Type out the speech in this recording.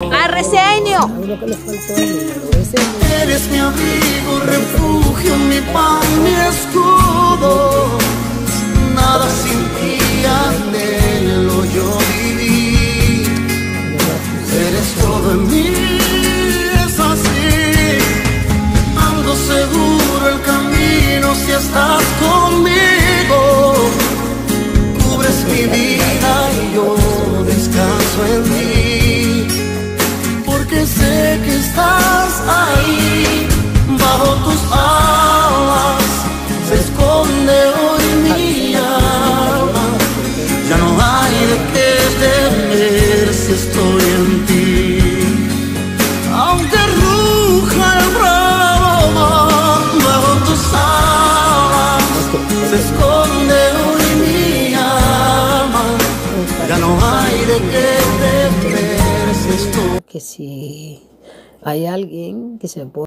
Arsenio. Lo que les faltó a ellos, Eres mi abrigo, refugio, mi pan, mi escudo. Nada sin ti, anhelo yo viví. Eres todo en mí, es así. Ando seguro el camino si estás conmigo. Cubres mi vida y yo descanso en ti. Porque sé que estás ahí, bajo tus alas se esconde hoy mi alma. Ya no hay de qué temer si estoy en ti. Aunque ruja el bravo, bajo tus alas se esconde hoy mi alma. Ya no hay de qué temer si estoy. que si hay alguien que se pone